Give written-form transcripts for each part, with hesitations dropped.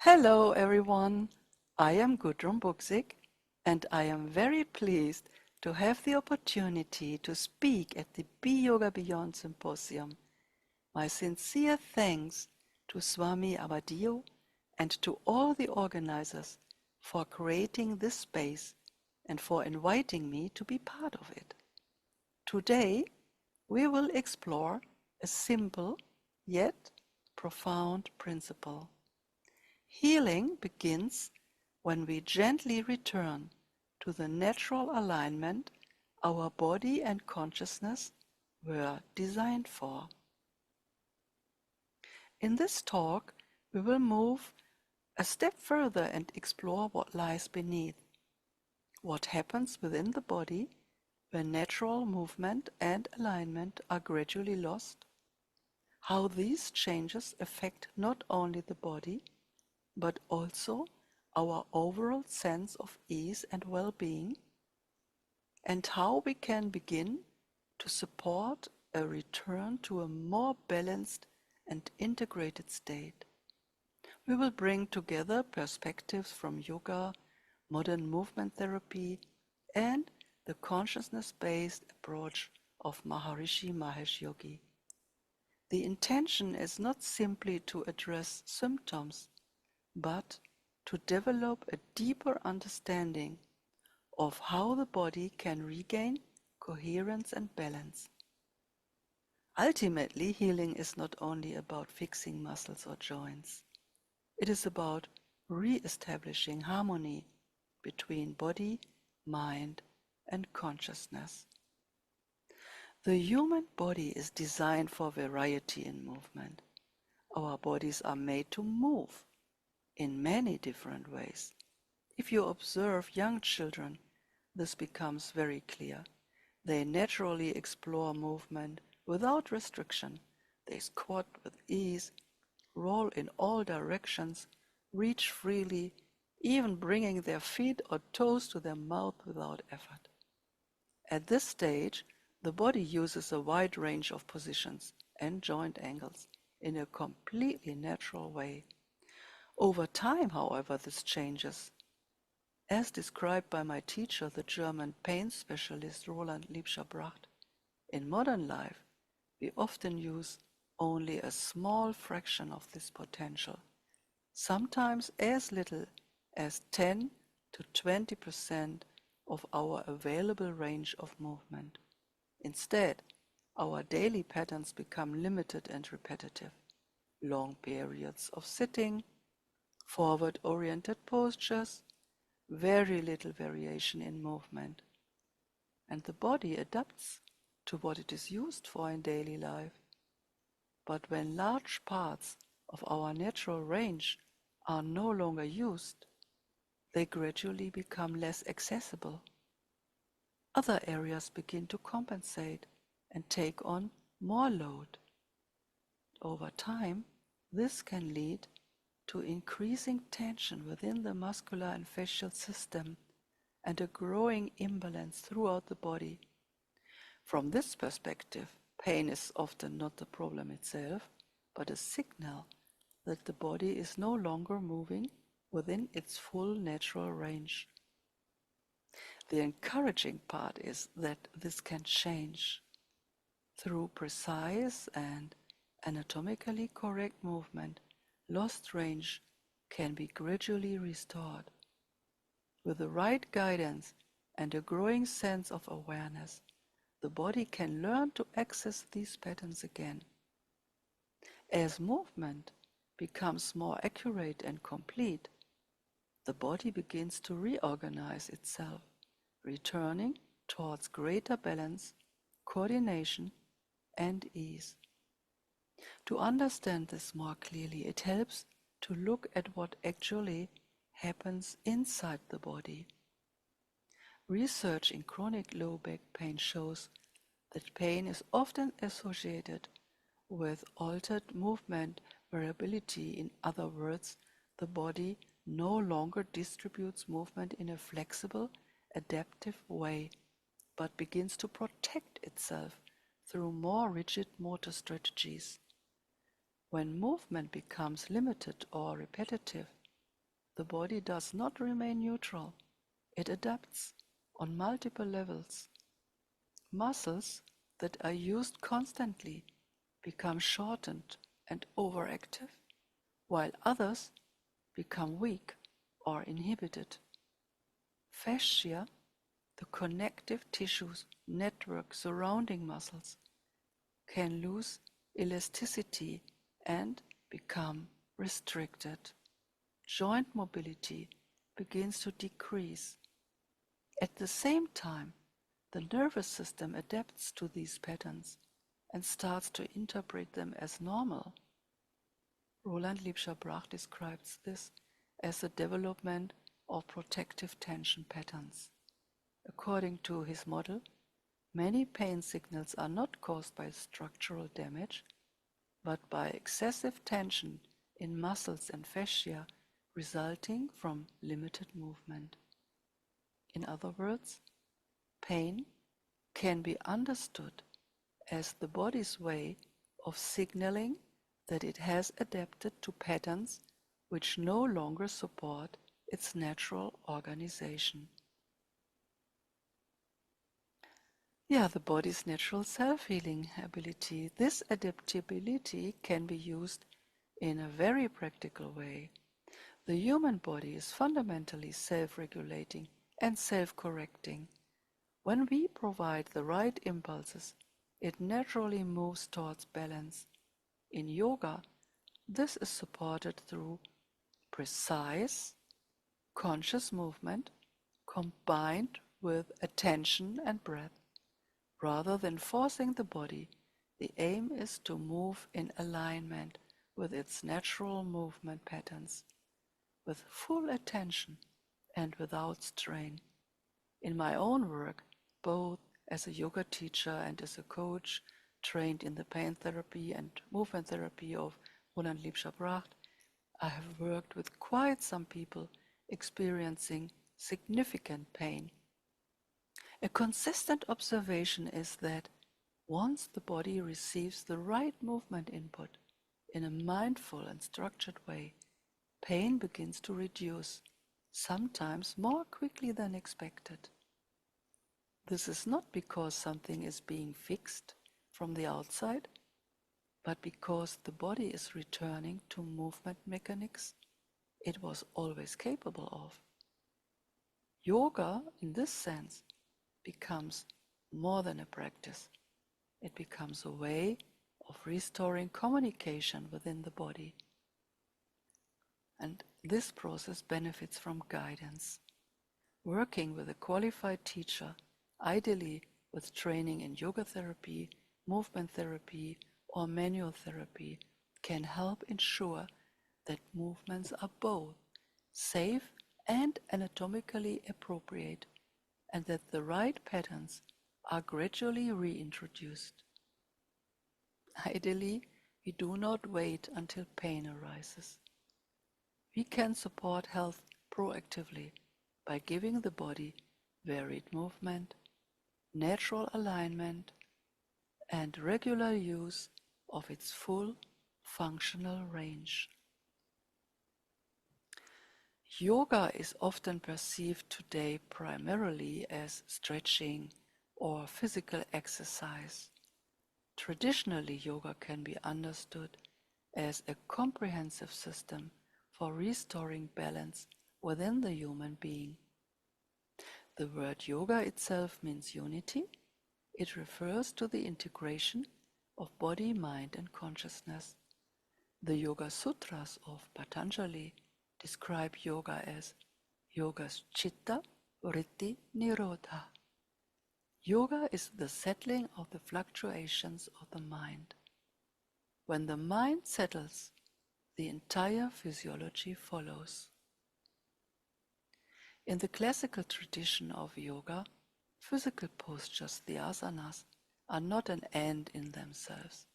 Hello everyone, I am Gudrun Buchzik and I am very pleased to have the opportunity to speak at the BeYogaBeyond Symposium. My sincere thanks to Swami Avadio and to all the organizers for creating this space and for inviting me to be part of it. Today we will explore a simple yet profound principle. Healing begins when we gently return to the natural alignment our body and consciousness were designed for. In this talk, we will move a step further and explore what lies beneath, what happens within the body when natural movement and alignment are gradually lost, how these changes affect not only the body, but also our overall sense of ease and well-being, and how we can begin to support a return to a more balanced and integrated state. We will bring together perspectives from yoga, modern movement therapy, and the consciousness-based approach of Maharishi Mahesh Yogi. The intention is not simply to address symptoms, but to develop a deeper understanding of how the body can regain coherence and balance. Ultimately, healing is not only about fixing muscles or joints. It is about re-establishing harmony between body, mind, and consciousness. The human body is designed for variety in movement. Our bodies are made to move in many different ways. If you observe young children, this becomes very clear. They naturally explore movement without restriction. They squat with ease, roll in all directions, reach freely, even bringing their feet or toes to their mouth without effort. At this stage, the body uses a wide range of positions and joint angles in a completely natural way. Over time, however, this changes. As described by my teacher, the German pain specialist Roland Liebscher-Bracht, in modern life, we often use only a small fraction of this potential, sometimes as little as 10 to 20% of our available range of movement. Instead, our daily patterns become limited and repetitive. Long periods of sitting, forward-oriented postures, very little variation in movement. And the body adapts to what it is used for in daily life. But when large parts of our natural range are no longer used, they gradually become less accessible. Other areas begin to compensate and take on more load. Over time, this can lead to increasing tension within the muscular and fascial system and a growing imbalance throughout the body. From this perspective, pain is often not the problem itself, but a signal that the body is no longer moving within its full natural range. The encouraging part is that this can change. Through precise and anatomically correct movement, lost range can be gradually restored. With the right guidance and a growing sense of awareness, the body can learn to access these patterns again. As movement becomes more accurate and complete, the body begins to reorganize itself, returning towards greater balance, coordination, and ease. To understand this more clearly, it helps to look at what actually happens inside the body. Research in chronic low back pain shows that pain is often associated with altered movement variability. In other words, the body no longer distributes movement in a flexible, adaptive way, but begins to protect itself through more rigid motor strategies. When movement becomes limited or repetitive, the body does not remain neutral. It adapts on multiple levels. Muscles that are used constantly become shortened and overactive, while others become weak or inhibited. Fascia, the connective tissues network surrounding muscles, can lose elasticity and become restricted. Joint mobility begins to decrease. At the same time, the nervous system adapts to these patterns and starts to interpret them as normal. Roland Liebscher-Brach describes this as the development of protective tension patterns. According to his model, many pain signals are not caused by structural damage, but by excessive tension in muscles and fascia resulting from limited movement. In other words, pain can be understood as the body's way of signaling that it has adapted to patterns which no longer support its natural organization. The body's natural self-healing ability. This adaptability can be used in a very practical way. The human body is fundamentally self-regulating and self-correcting. When we provide the right impulses, it naturally moves towards balance. In yoga, this is supported through precise, conscious movement combined with attention and breath. Rather than forcing the body, the aim is to move in alignment with its natural movement patterns, with full attention and without strain. In my own work, both as a yoga teacher and as a coach trained in the pain therapy and movement therapy of Roland Liebscher-Brach, I have worked with quite some people experiencing significant pain. A consistent observation is that once the body receives the right movement input in a mindful and structured way, pain begins to reduce, sometimes more quickly than expected. This is not because something is being fixed from the outside, but because the body is returning to movement mechanics it was always capable of. Yoga, in this sense, becomes more than a practice. It becomes a way of restoring communication within the body. And this process benefits from guidance. Working with a qualified teacher, ideally with training in yoga therapy, movement therapy, or manual therapy, can help ensure that movements are both safe and anatomically appropriate, and that the right patterns are gradually reintroduced. Ideally, we do not wait until pain arises. We can support health proactively by giving the body varied movement, natural alignment, and regular use of its full functional range. Yoga is often perceived today primarily as stretching or physical exercise. Traditionally, yoga can be understood as a comprehensive system for restoring balance within the human being. The word yoga itself means unity. It refers to the integration of body, mind, and consciousness. The Yoga Sutras of Patanjali describe yoga as yogas chitta vritti nirodha. Yoga is the settling of the fluctuations of the mind. When the mind settles, the entire physiology follows. In the classical tradition of yoga, physical postures, the asanas, are not an end in themselves.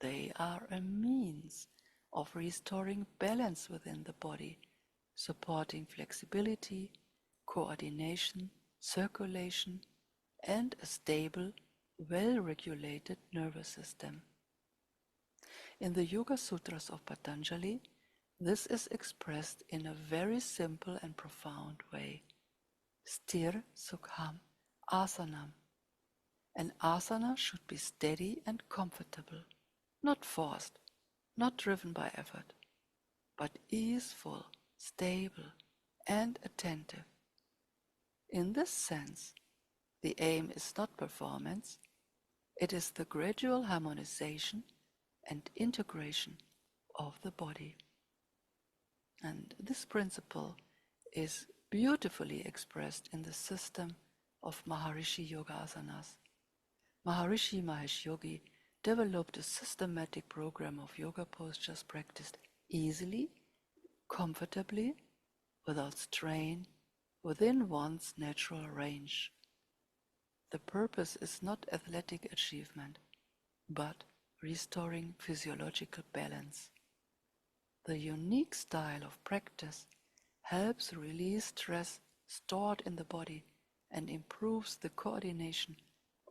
They are a means of restoring balance within the body, supporting flexibility, coordination, circulation, and a stable, well-regulated nervous system. In the Yoga Sutras of Patanjali, This is expressed in a very simple and profound way. Sthir Sukham Asanam. An asana should be steady and comfortable, not forced, not driven by effort, but easeful, stable, and attentive. In this sense, the aim is not performance, it is the gradual harmonization and integration of the body. And this principle is beautifully expressed in the system of Maharishi Yoga Asanas. Maharishi Mahesh Yogi developed a systematic program of yoga postures practiced easily, comfortably, without strain, within one's natural range. The purpose is not athletic achievement, but restoring physiological balance. The unique style of practice helps release stress stored in the body and improves the coordination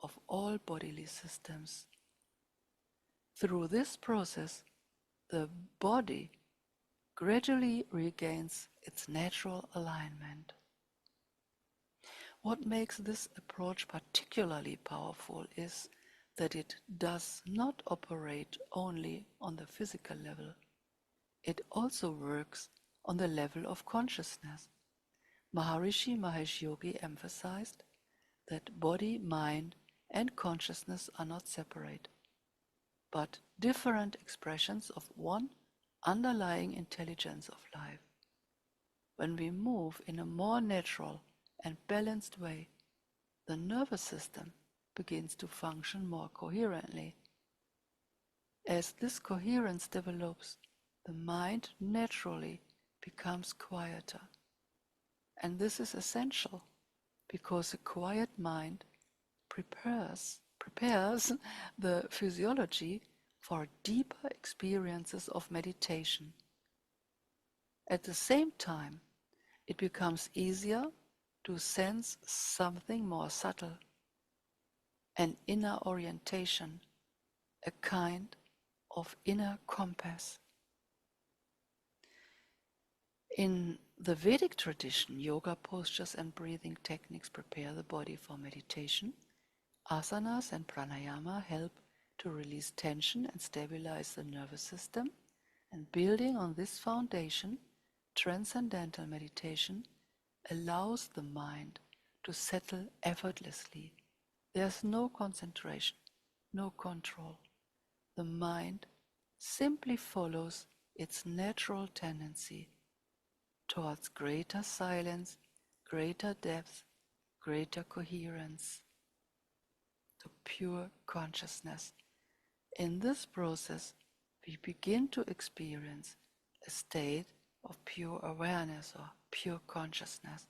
of all bodily systems. Through this process, the body gradually regains its natural alignment. What makes this approach particularly powerful is that it does not operate only on the physical level. It also works on the level of consciousness. Maharishi Mahesh Yogi emphasized that body, mind, and consciousness are not separate, but different expressions of one underlying intelligence of life. When we move in a more natural and balanced way, the nervous system begins to function more coherently. As this coherence develops, the mind naturally becomes quieter. And this is essential because a quiet mind prepares the physiology for deeper experiences of meditation. At the same time, it becomes easier to sense something more subtle, an inner orientation, a kind of inner compass. In the Vedic tradition, yoga postures and breathing techniques prepare the body for meditation. Asanas and Pranayama help to release tension and stabilize the nervous system. And building on this foundation, transcendental meditation allows the mind to settle effortlessly. There's no concentration, no control. The mind simply follows its natural tendency towards greater silence, greater depth, greater coherence, to pure consciousness. In this process, we begin to experience a state of pure awareness or pure consciousness.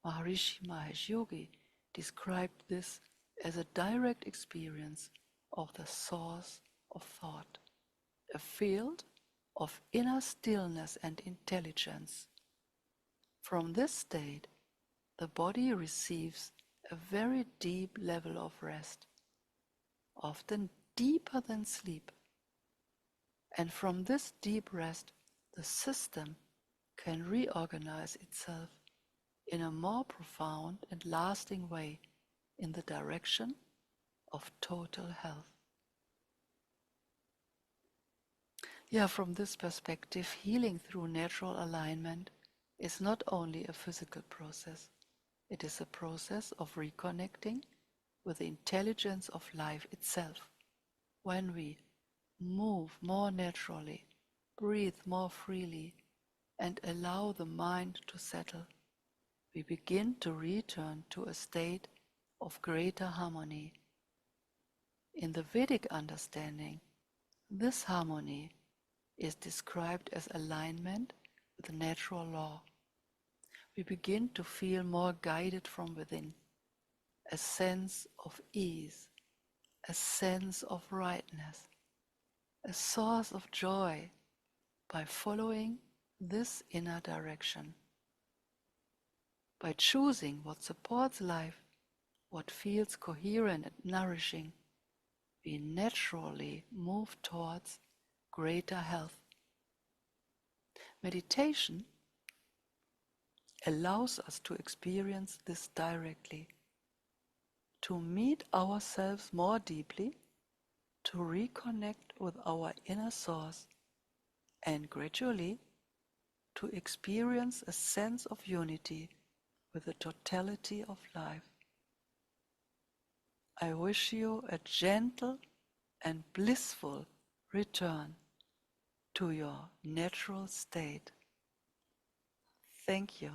Maharishi Mahesh Yogi described this as a direct experience of the source of thought, a field of inner stillness and intelligence. From this state, the body receives a very deep level of rest, often deeper than sleep. And from this deep rest, the system can reorganize itself in a more profound and lasting way in the direction of total health. From this perspective, healing through natural alignment is not only a physical process, it is a process of reconnecting with the intelligence of life itself. When we move more naturally, breathe more freely, and allow the mind to settle, we begin to return to a state of greater harmony. In the Vedic understanding, this harmony is described as alignment with natural law. We begin to feel more guided from within, a sense of ease, a sense of rightness, a source of joy by following this inner direction. By choosing what supports life, what feels coherent and nourishing, we naturally move towards greater health. Meditation allows us to experience this directly, to meet ourselves more deeply, to reconnect with our inner source, and gradually to experience a sense of unity with the totality of life. I wish you a gentle and blissful return to your natural state. Thank you.